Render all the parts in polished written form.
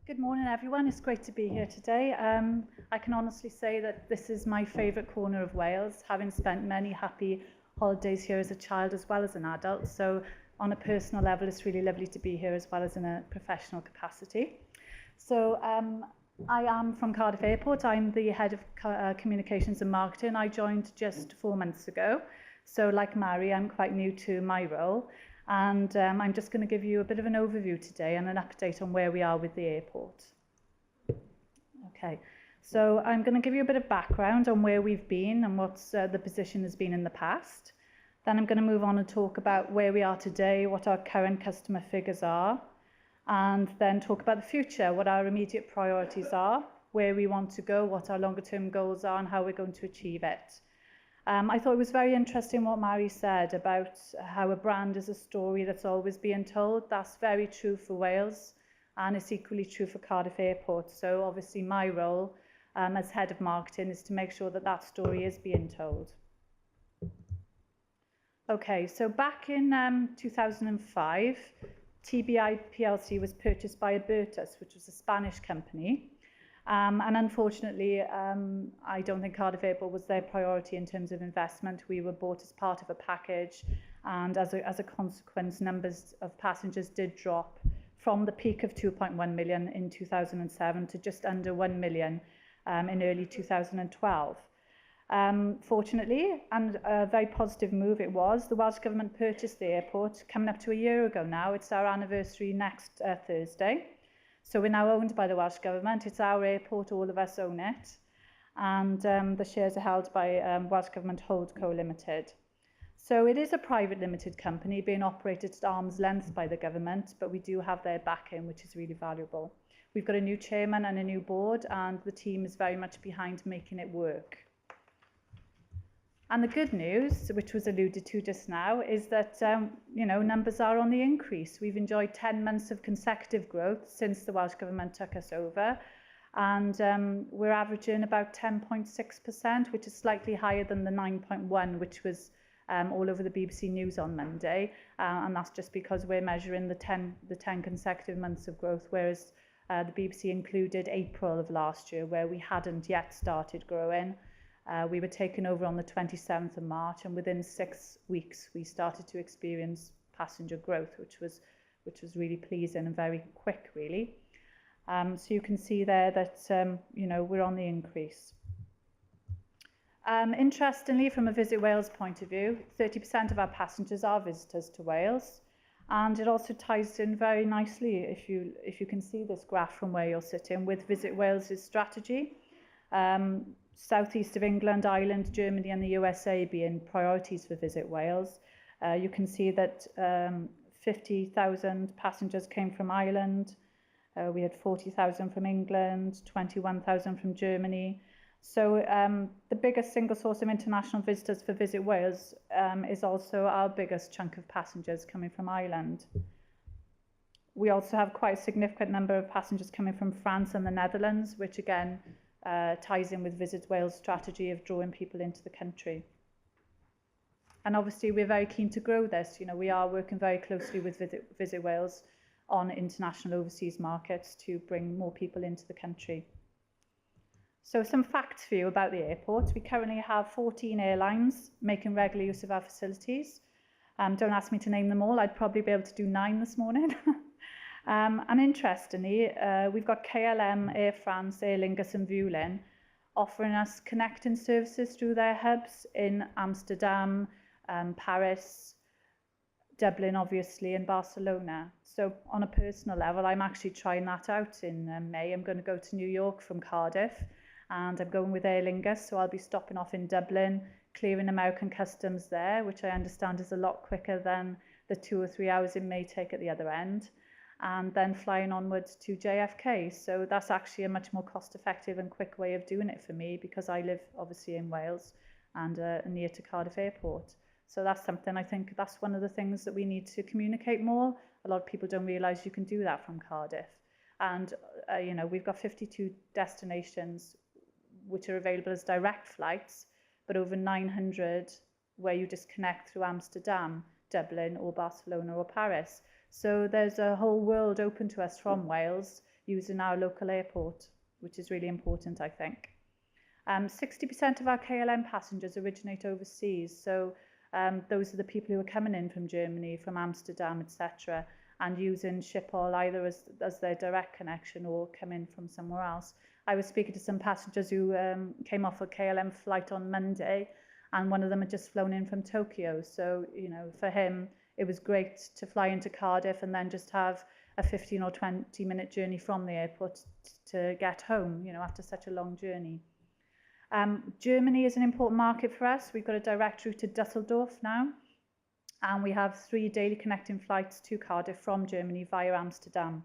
Good morning, everyone. It's great to be here today. I can honestly say that this is my favourite corner of Wales, having spent many happy holidays here as a child as well as an adult. So on a personal level, it's really lovely to be here as well as in a professional capacity. So I am from Cardiff Airport. I'm the head of communications and marketing. I joined just 4 months ago. So like Mary, I'm quite new to my role. And I'm just going to give you a bit of an overview today and an update on where we are with the airport. Okay, so I'm going to give you a bit of background on where we've been and what the position has been in the past. Then I'm going to move on and talk about where we are today, what our current customer figures are, and then talk about the future, what our immediate priorities are, where we want to go, what our longer term goals are, and how we're going to achieve it. I thought it was very interesting what Mary said about how a brand is a story that's always being told. That's very true for Wales, and it's equally true for Cardiff Airport. So obviously my role as head of marketing is to make sure that that story is being told. Okay, so back in 2005, TBI PLC was purchased by Abertus, which was a Spanish company. And unfortunately, I don't think Cardiff Airport was their priority in terms of investment. We were bought as part of a package, and as a consequence, numbers of passengers did drop from the peak of 2.1 million in 2007 to just under 1 million in early 2012. Fortunately, and a very positive move it was, the Welsh Government purchased the airport coming up to a year ago now. It's our anniversary next Thursday. So we're now owned by the Welsh Government. It's our airport, all of us own it. And the shares are held by Welsh Government Holdco Limited. So it is a private limited company being operated at arm's length by the government, but we do have their backing, which is really valuable. We've got a new chairman and a new board, and the team is very much behind making it work. And the good news, which was alluded to just now, is that numbers are on the increase. We've enjoyed 10 months of consecutive growth since the Welsh Government took us over, and we're averaging about 10.6%, which is slightly higher than the 9.1%, which was all over the BBC News on Monday, and that's just because we're measuring the 10 consecutive months of growth, whereas the BBC included April of last year, where we hadn't yet started growing. We were taken over on the 27th of March, and within 6 weeks we started to experience passenger growth, which was really pleasing and very quick, really. So you can see there that we're on the increase. Interestingly, from a Visit Wales point of view, 30% of our passengers are visitors to Wales, and it also ties in very nicely, if you can see this graph from where you're sitting, with Visit Wales' strategy. Southeast of England, Ireland, Germany and the USA being priorities for Visit Wales. You can see that 50,000 passengers came from Ireland. We had 40,000 from England, 21,000 from Germany. So the biggest single source of international visitors for Visit Wales is also our biggest chunk of passengers coming from Ireland. We also have quite a significant number of passengers coming from France and the Netherlands, which again ties in with Visit Wales' strategy of drawing people into the country. And obviously we're very keen to grow this. We are working very closely with Visit Wales on international overseas markets to bring more people into the country. So some facts for you about the airport. We currently have 14 airlines making regular use of our facilities. Don't ask me to name them all. I'd probably be able to do 9 this morning. And interestingly, we've got KLM, Air France, Aer Lingus and Vueling offering us connecting services through their hubs in Amsterdam, Paris, Dublin obviously, and Barcelona. So on a personal level, I'm actually trying that out in May. I'm going to go to New York from Cardiff, and I'm going with Aer Lingus, so I'll be stopping off in Dublin, clearing American customs there, which I understand is a lot quicker than the 2 or 3 hours it may take at the other end, and then flying onwards to JFK. So that's actually a much more cost-effective and quick way of doing it for me, because I live obviously in Wales and near to Cardiff Airport. So that's something, I think that's one of the things that we need to communicate more. A lot of people don't realise you can do that from Cardiff. And, we've got 52 destinations which are available as direct flights, but over 900 where you just connect through Amsterdam, Dublin or Barcelona or Paris. So there's a whole world open to us from Wales using our local airport, which is really important, I think. 60% of our KLM passengers originate overseas, so those are the people who are coming in from Germany, from Amsterdam, etc., and using Schiphol either as their direct connection or come in from somewhere else. I was speaking to some passengers who came off a KLM flight on Monday, and one of them had just flown in from Tokyo. So, you know, for him, it was great to fly into Cardiff and then just have a 15 or 20-minute journey from the airport to get home, you know, after such a long journey. Germany is an important market for us. We've got a direct route to Dusseldorf now, and we have 3 daily connecting flights to Cardiff from Germany via Amsterdam.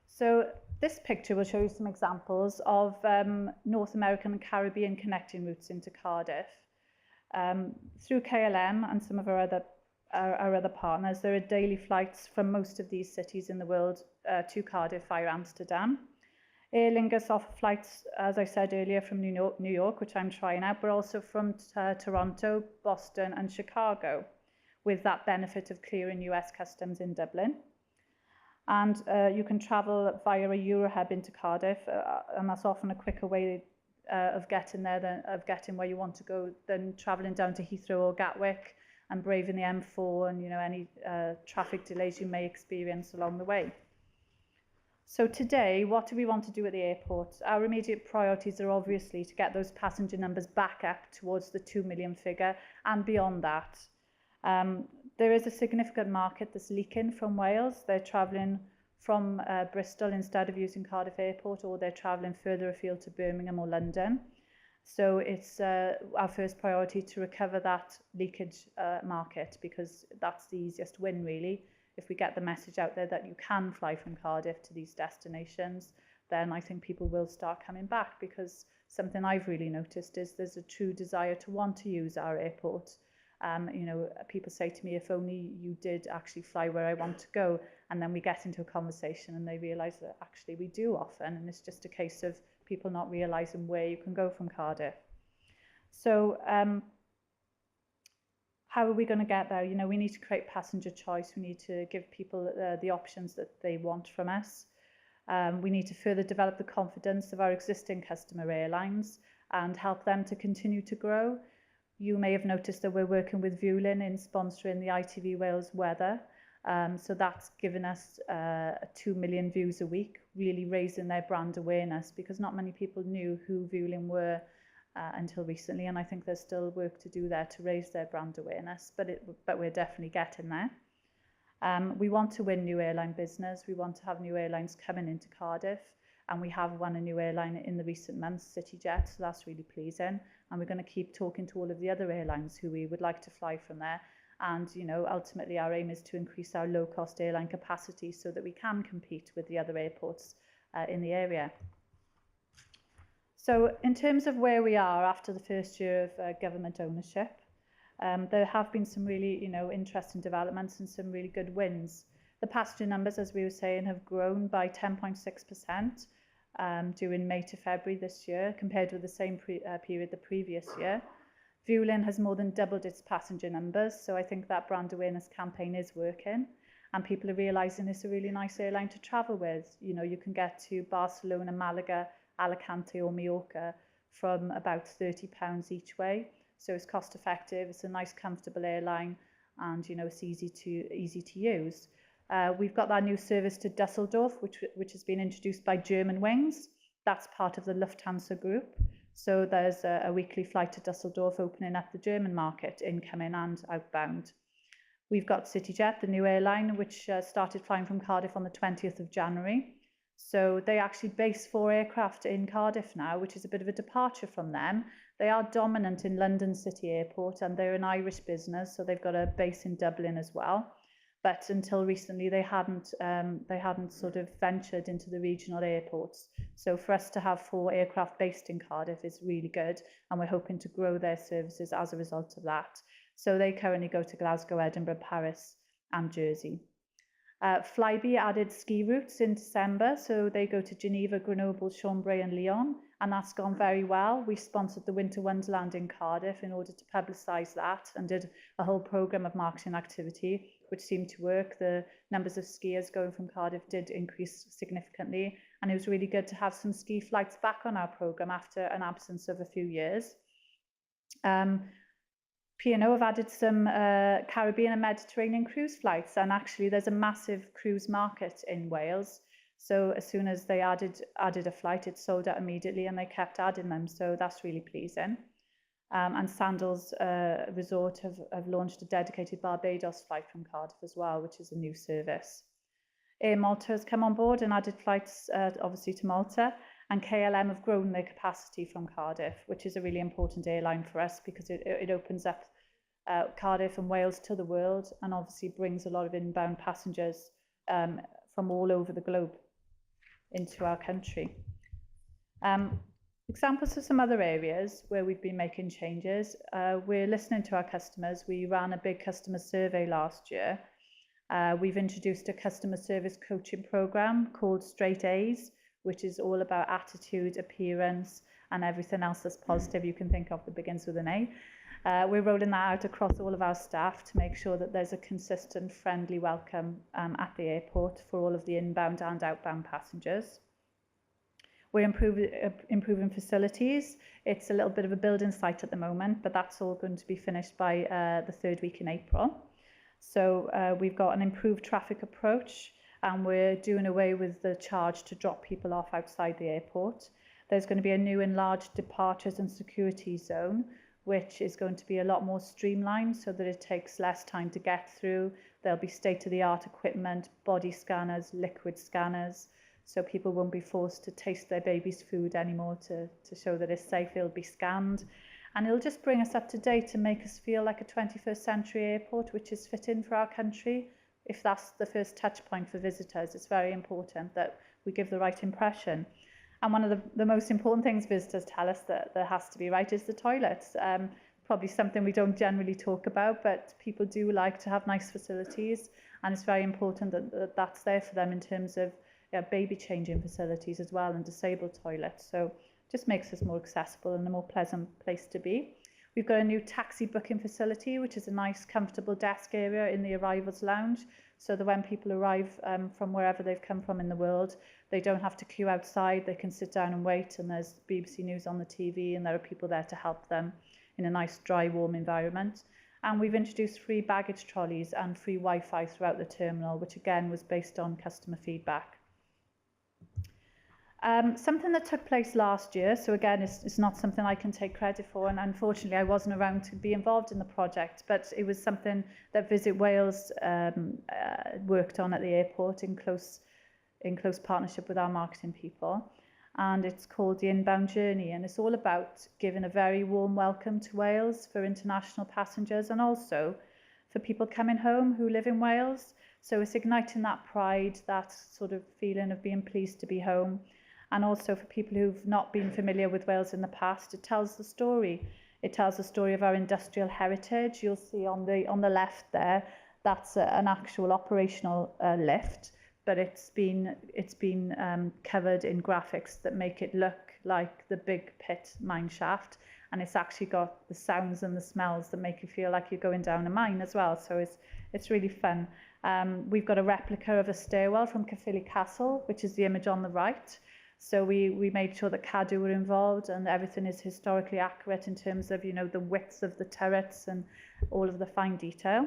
So this picture will show you some examples of North American and Caribbean connecting routes into Cardiff. Through KLM and some of our other partners, there are daily flights from most of these cities in the world to Cardiff via Amsterdam. Aer Lingus offer flights, as I said earlier, from New York, which I'm trying out, but also from Toronto, Boston and Chicago, with that benefit of clearing US customs in Dublin. And you can travel via a Eurohub into Cardiff, and that's often a quicker way of getting there, of getting where you want to go, than travelling down to Heathrow or Gatwick and braving the M4 and, you know, any traffic delays you may experience along the way. So today, what do we want to do at the airport? Our immediate priorities are obviously to get those passenger numbers back up towards the 2 million figure and beyond that. There is a significant market that's leaking from Wales. They're travelling from Bristol instead of using Cardiff Airport, or they're travelling further afield to Birmingham or London. So it's our first priority to recover that leakage market, because that's the easiest win, really. If we get the message out there that you can fly from Cardiff to these destinations, then I think people will start coming back, because something I've really noticed is there's a true desire to want to use our airport. You know, people say to me, if only you did actually fly where I want to go, and then we get into a conversation and they realise that actually we do often, and it's just a case of people not realising where you can go from Cardiff. So how are we going to get there? You know, we need to create passenger choice. We need to give people the options that they want from us. We need to further develop the confidence of our existing customer airlines and help them to continue to grow. You may have noticed that we're working with Viewlin in sponsoring the ITV Wales weather. So that's given us 2 million views a week, really raising their brand awareness, because not many people knew who Viewlin were until recently, and I think there's still work to do there to raise their brand awareness, but we're definitely getting there. We want to win new airline business. We want to have new airlines coming into Cardiff, and we have won a new airline in the recent months, CityJet, so that's really pleasing. And we're going to keep talking to all of the other airlines who we would like to fly from there. And, you know, ultimately our aim is to increase our low-cost airline capacity so that we can compete with the other airports in the area. So in terms of where we are after the first year of government ownership, there have been some really, you know, interesting developments and some really good wins. The passenger numbers, as we were saying, have grown by 10.6% during May to February this year, compared with the same period the previous year. Viewlin has more than doubled its passenger numbers, so I think that brand awareness campaign is working, and people are realising it's a really nice airline to travel with. You know, you can get to Barcelona, Malaga, Alicante or Mallorca from about £30 each way, so it's cost effective. It's a nice, comfortable airline, and, you know, it's easy to use. We've got that new service to Dusseldorf, which has been introduced by Germanwings. That's part of the Lufthansa group. So there's a weekly flight to Dusseldorf, opening up the German market, incoming and outbound. We've got CityJet, the new airline, which started flying from Cardiff on the 20th of January. So they actually base 4 aircraft in Cardiff now, which is a bit of a departure from them. They are dominant in London City Airport, and they're an Irish business, so they've got a base in Dublin as well. But until recently, they hadn't sort of ventured into the regional airports. So for us to have 4 aircraft based in Cardiff is really good, and we're hoping to grow their services as a result of that. So they currently go to Glasgow, Edinburgh, Paris and Jersey. Flybe added ski routes in December, so they go to Geneva, Grenoble, Chambray and Lyon, and that's gone very well. We sponsored the Winter Wonderland in Cardiff in order to publicise that and did a whole programme of marketing activity, which seemed to work. The numbers of skiers going from Cardiff did increase significantly, and it was really good to have some ski flights back on our programme after an absence of a few years. P&O have added some Caribbean and Mediterranean cruise flights, and actually there's a massive cruise market in Wales. So as soon as they added a flight, it sold out immediately, and they kept adding them. So that's really pleasing. And Sandals Resort have launched a dedicated Barbados flight from Cardiff as well, which is a new service. Air Malta has come on board and added flights, obviously, to Malta. And KLM have grown their capacity from Cardiff, which is a really important airline for us because it opens up Cardiff and Wales to the world, and obviously brings a lot of inbound passengers from all over the globe into our country. Examples of some other areas where we've been making changes. We're listening to our customers. We ran a big customer survey last year. We've introduced a customer service coaching program called Straight A's, which is all about attitude, appearance, and everything else that's positive you can think of that begins with an A. We're rolling that out across all of our staff to make sure that there's a consistent, friendly welcome at the airport for all of the inbound and outbound passengers. We're improving facilities. It's a little bit of a building site at the moment, but that's all going to be finished by the third week in April. So we've got an improved traffic approach, and we're doing away with the charge to drop people off outside the airport. There's going to be a new enlarged departures and security zone, which is going to be a lot more streamlined so that it takes less time to get through. There'll be state-of-the-art equipment, body scanners, liquid scanners, so people won't be forced to taste their baby's food anymore to show that it's safe. It'll be scanned. And it'll just bring us up to date and make us feel like a 21st century airport, which is fit in for our country. If that's the first touch point for visitors, it's very important that we give the right impression. And one of the most important things visitors tell us that there has to be right is the toilets. Probably something we don't generally talk about, but people do like to have nice facilities, and it's very important that that's there for them in terms of baby changing facilities as well, and disabled toilets. So just makes us more accessible and a more pleasant place to be. We've got a new taxi booking facility, which is a nice, comfortable desk area in the arrivals lounge, so that when people arrive from wherever they've come from in the world, they don't have to queue outside. They can sit down and wait, and there's BBC News on the TV, and there are people there to help them in a nice, dry, warm environment. And we've introduced free baggage trolleys and free Wi-Fi throughout the terminal, which again was based on customer feedback. Something that took place last year, so again, it's not something I can take credit for, and unfortunately I wasn't around to be involved in the project, but it was something that Visit Wales worked on at the airport in close partnership with our marketing people, and it's called the Inbound Journey, and it's all about giving a very warm welcome to Wales for international passengers and also for people coming home who live in Wales. So it's igniting that pride, that sort of feeling of being pleased to be home. And also for people who've not been familiar with Wales in the past, it tells the story. It tells the story of our industrial heritage. You'll see on the left there, that's an actual operational lift, but it's been covered in graphics that make it look like the big pit mine shaft, and it's actually got the sounds and the smells that make you feel like you're going down a mine as well. So it's really fun. We've got a replica of a stairwell from Caerphilly Castle, which is the image on the right. So we made sure that Cadw were involved, and everything is historically accurate in terms of, the widths of the turrets and all of the fine detail.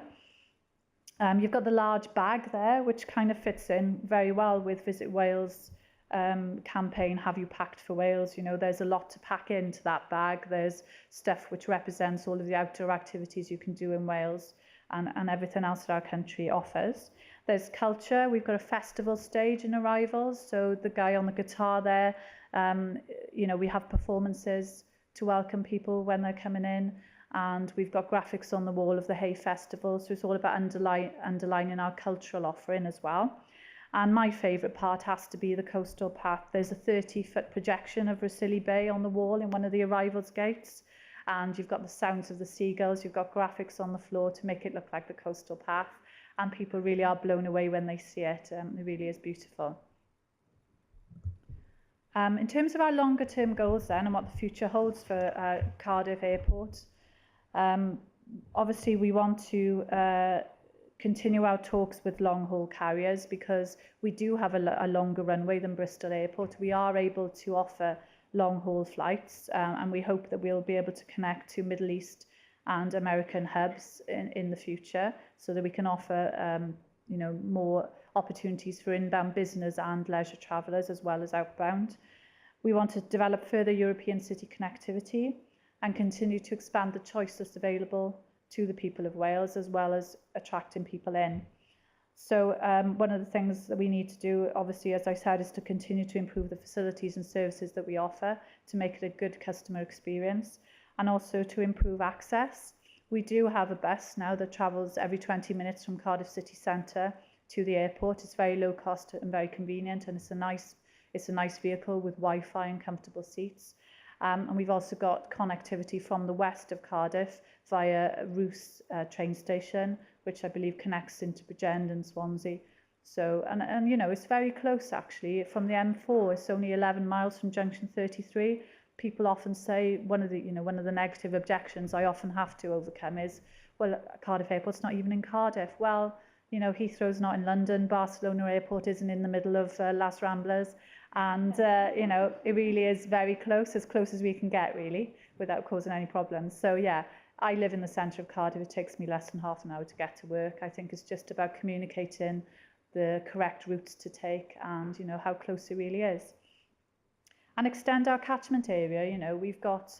You've got the large bag there, which kind of fits in very well with Visit Wales campaign, Have You Packed for Wales? There's a lot to pack into that bag. There's stuff which represents all of the outdoor activities you can do in Wales and everything else that our country offers. There's culture. We've got a festival stage in arrivals. So the guy on the guitar there, we have performances to welcome people when they're coming in. And we've got graphics on the wall of the Hay Festival. So it's all about underlining our cultural offering as well. And my favourite part has to be the coastal path. There's a 30-foot projection of Rosilly Bay on the wall in one of the arrivals gates. And you've got the sounds of the seagulls. You've got graphics on the floor to make it look like the coastal path. and people really are blown away when they see it. It really is beautiful. In terms of our longer term goals then, and what the future holds for Cardiff Airport, obviously we want to continue our talks with long haul carriers, because we do have a longer runway than Bristol Airport. We are able to offer long haul flights, and we hope that we'll be able to connect to Middle East and American hubs in the future, so that we can offer more opportunities for inbound business and leisure travellers as well as outbound. We want to develop further European city connectivity and continue to expand the choice that's available to the people of Wales, as well as attracting people in. So one of the things that we need to do, obviously, as I said, is to continue to improve the facilities and services that we offer to make it a good customer experience, and also to improve access. We do have a bus now that travels every 20 minutes from Cardiff city centre to the airport. It's very low cost and very convenient, and it's a nice vehicle with Wi-Fi and comfortable seats. And we've also got connectivity from the west of Cardiff via Roos train station, which I believe connects into Bridgend and Swansea. So, and it's very close actually. From the M4, it's only 11 miles from junction 33. People often say one of the negative objections I often have to overcome is, well, Cardiff Airport's not even in Cardiff. Well, Heathrow's not in London, Barcelona Airport isn't in the middle of Las Ramblas, and it really is very close as we can get, really, without causing any problems. So yeah, I live in the centre of Cardiff. It takes me less than half an hour to get to work. I think it's just about communicating the correct routes to take, and how close it really is. And extend our catchment area. We've got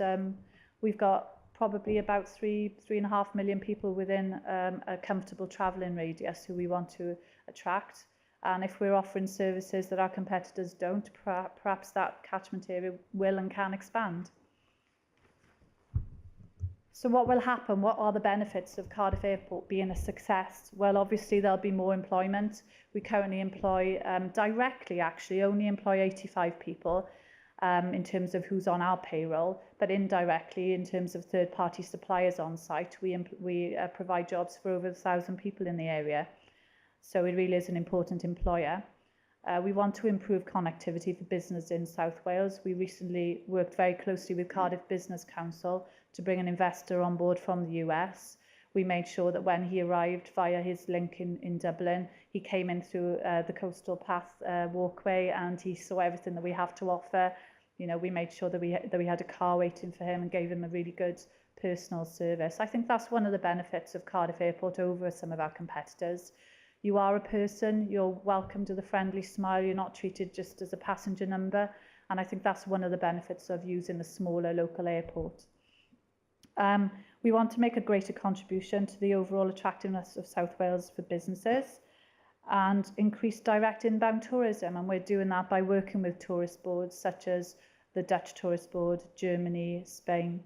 probably about 3.5 million people within a comfortable travelling radius who we want to attract. And if we're offering services that our competitors don't, perhaps that catchment area will and can expand. So what will happen? What are the benefits of Cardiff Airport being a success? Well, obviously there'll be more employment. We currently employ, directly actually, only employ 85 people. In terms of who's on our payroll, but indirectly in terms of third-party suppliers on site, we provide jobs for over 1,000 people in the area. So it really is an important employer. We want to improve connectivity for business in South Wales. We recently worked very closely with Cardiff Business Council to bring an investor on board from the US. We made sure that when he arrived via his link in Dublin, he came in through the Coastal Path walkway, and he saw everything that we have to offer. We made sure that we had a car waiting for him and gave him a really good personal service. I think that's one of the benefits of Cardiff Airport over some of our competitors. You are a person, you're welcomed with a friendly smile, you're not treated just as a passenger number, and I think that's one of the benefits of using a smaller local airport. We want to make a greater contribution to the overall attractiveness of South Wales for businesses and increase direct inbound tourism, and we're doing that by working with tourist boards such as the Dutch Tourist Board, Germany, Spain.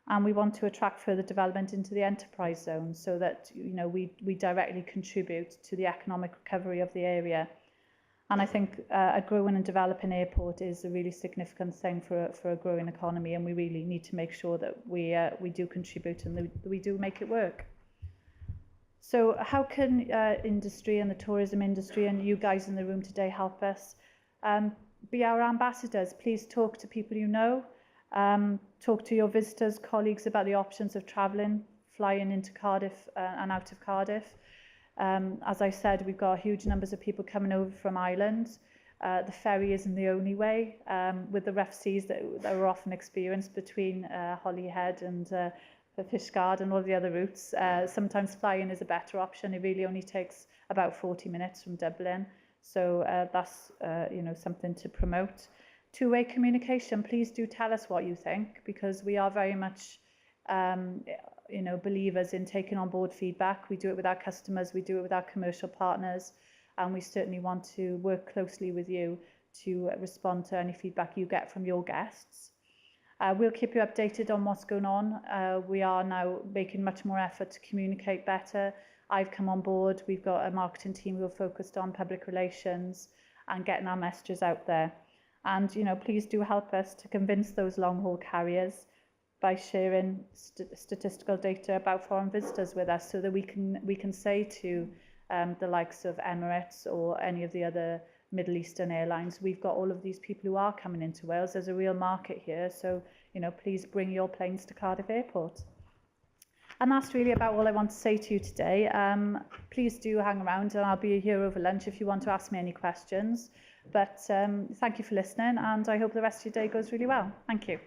And we want to attract further development into the enterprise zone so that we directly contribute to the economic recovery of the area. And I think a growing and developing airport is a really significant thing for a growing economy, and we really need to make sure that we do contribute and that we do make it work. So how can industry and the tourism industry and you guys in the room today help us? Be our ambassadors. Please talk to people you know. Talk to your visitors, colleagues about the options of travelling, flying into Cardiff and out of Cardiff. As I said, we've got huge numbers of people coming over from Ireland. The ferry isn't the only way, with the rough seas that are often experienced between Holyhead and Fishguard and all the other routes. Sometimes flying is a better option. It really only takes about 40 minutes from Dublin. So that's something to promote. Two-way communication. Please do tell us what you think, because we are very much believers in taking on board feedback. We do it with our customers, we do it with our commercial partners, and we certainly want to work closely with you to respond to any feedback you get from your guests. We'll keep you updated on what's going on. We are now making much more effort to communicate better. I've come on board. We've got a marketing team who are focused on public relations and getting our messages out there. And please do help us to convince those long-haul carriers by sharing statistical data about foreign visitors with us, so that we can say to the likes of Emirates or any of the other Middle Eastern airlines. We've got all of these people who are coming into Wales. There's a real market here, so please bring your planes to Cardiff Airport. And that's really about all I want to say to you today. Please do hang around, and I'll be here over lunch if you want to ask me any questions. But thank you for listening, and I hope the rest of your day goes really well. Thank you.